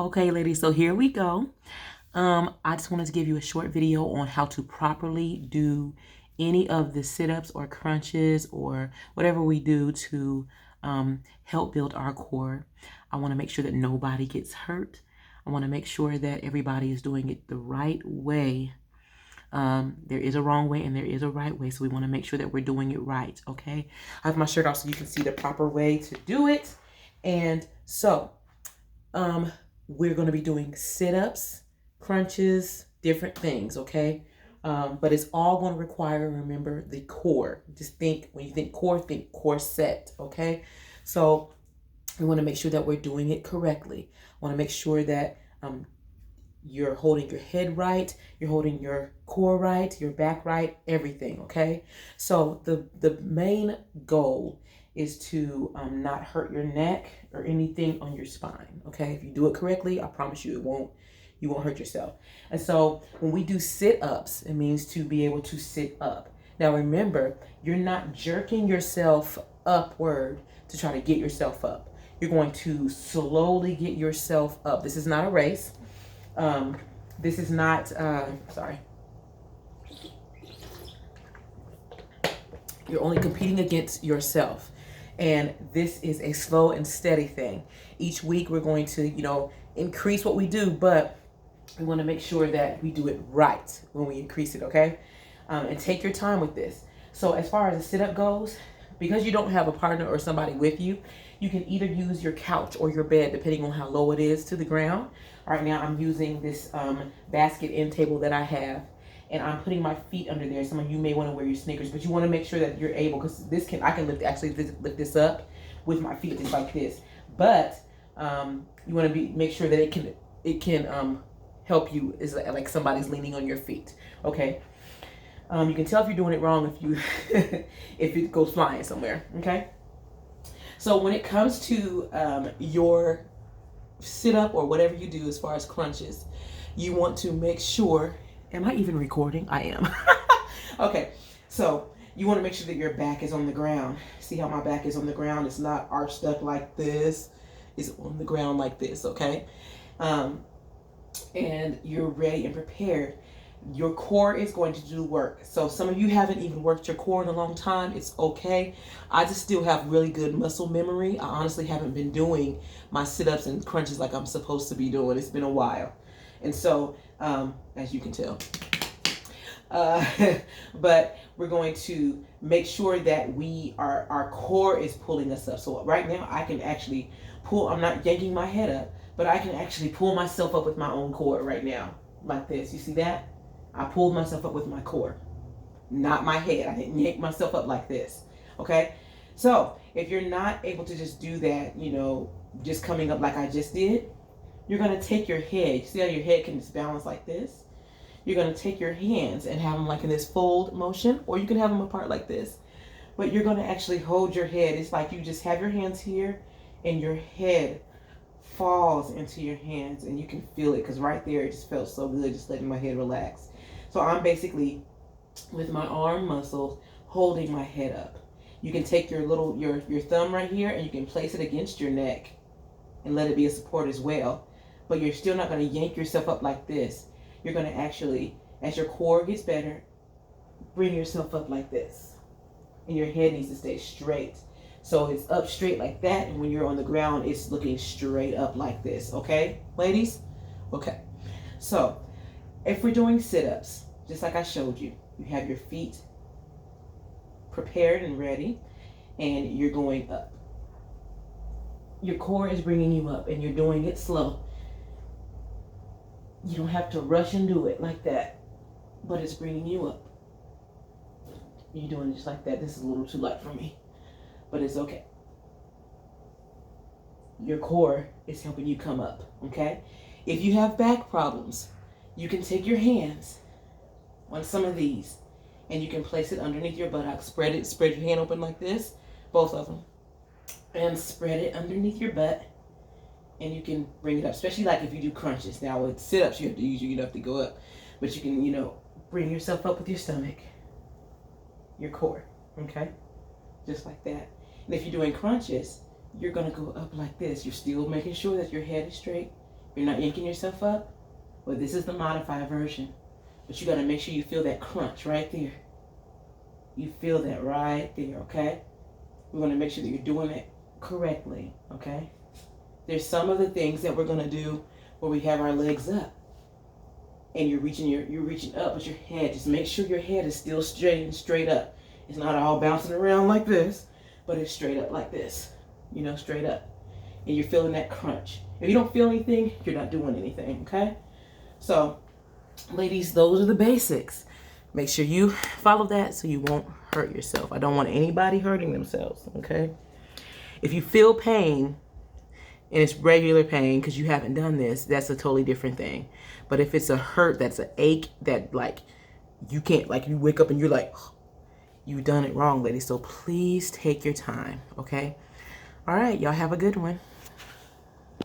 Okay, ladies, so here we go. I just wanted to give you a short video on how to properly do any of the sit-ups or crunches or whatever we do to help build our core. I want to make sure that nobody gets hurt. I want to make sure that everybody is doing it the right way. There is a wrong way and there is a right way, so we want to make sure that we're doing it right, okay? I have my shirt off so you can see the proper way to do it. And so, we're going to be doing sit-ups, crunches, different things, okay? But it's all going to require, remember, the core. Just think, when you think core set, okay? So we want to make sure that we're doing it correctly. I want to make sure that you're holding your head right, you're holding your core right, your back right, everything, okay? So the main goal is to not hurt your neck or anything on your spine, okay? If you do it correctly, I promise you you won't hurt yourself. And so when we do sit-ups, it means to be able to sit up. Now remember, you're not jerking yourself upward to try to get yourself up. You're going to slowly get yourself up. This is not a race. This is not, sorry. You're only competing against yourself. And this is a slow and steady thing. Each week we're going to, increase what we do, but we want to make sure that we do it right when we increase it, okay? And take your time with this. So as far as a sit-up goes, because you don't have a partner or somebody with you, you can either use your couch or your bed, depending on how low it is to the ground. Right now I'm using this basket end table that I have, and I'm putting my feet under there. Some of you may want to wear your sneakers, but you want to make sure that you're able, because I can lift this up with my feet just like this. But you want to make sure that it can help you, is like somebody's leaning on your feet. Okay. You can tell if you're doing it wrong if you if it goes flying somewhere. Okay. So when it comes to your sit up or whatever you do as far as crunches, you want to make sure. Am I even recording? I am. Okay. So you want to make sure that your back is on the ground. See how my back is on the ground? It's not arched up like this. It's on the ground like this. Okay. And you're ready and prepared. Your core is going to do work. So some of you haven't even worked your core in a long time. It's okay. I just still have really good muscle memory. I honestly haven't been doing my sit-ups and crunches like I'm supposed to be doing. It's been a while. And so, as you can tell. But we're going to make sure that our core is pulling us up. So right now I can actually pull, I'm not yanking my head up, but I can actually pull myself up with my own core right now, like this. You see that? I pulled myself up with my core, not my head. I didn't yank myself up like this. Okay? So if you're not able to just do that, just coming up like I just did, you're going to take your head. You see how your head can just balance like this? You're going to take your hands and have them like in this fold motion, or you can have them apart like this. But you're going to actually hold your head. It's like you just have your hands here and your head falls into your hands, and you can feel it, because right there it just felt so good just letting my head relax. So I'm basically with my arm muscles holding my head up. You can take your thumb right here and you can place it against your neck and let it be a support as well. But you're still not going to yank yourself up like this. You're going to actually, as your core gets better, bring yourself up like this. And your head needs to stay straight. So it's up straight like that, and when you're on the ground, it's looking straight up like this. Okay, ladies? Okay. So if we're doing sit-ups, just like I showed you, you have your feet prepared and ready, and you're going up. Your core is bringing you up, and you're doing it slow. You don't have to rush and do it like that, but it's bringing you up. You're doing it just like that. This is a little too light for me, but it's okay. Your core is helping you come up, okay? If you have back problems, you can take your hands on some of these and you can place it underneath your buttock. Spread your hand open like this, both of them, and spread it underneath your butt, and you can bring it up, especially like if you do crunches. Now with sit-ups, you have to use your enough to go up, but you can, bring yourself up with your stomach, your core, okay? Just like that. And if you're doing crunches, you're going to go up like this. You're still making sure that your head is straight, You're not yanking yourself up? Well, this is the modified version. But you got to make sure you feel that crunch right there. You feel that right there, okay? We're going to make sure that you're doing it correctly, okay? There's some of the things that we're going to do where we have our legs up. And you're reaching up with your head. Just make sure your head is still straight up. It's not all bouncing around like this, but it's straight up like this. You know, straight up. And you're feeling that crunch. If you don't feel anything, you're not doing anything, okay? So, ladies, those are the basics. Make sure you follow that so you won't hurt yourself. I don't want anybody hurting themselves, okay? If you feel pain, and it's regular pain because you haven't done this, that's a totally different thing. But if it's a hurt, that's an ache that like you can't, like you wake up and you're like, oh, you've done it wrong, ladies. So please take your time, okay? All right, y'all have a good one.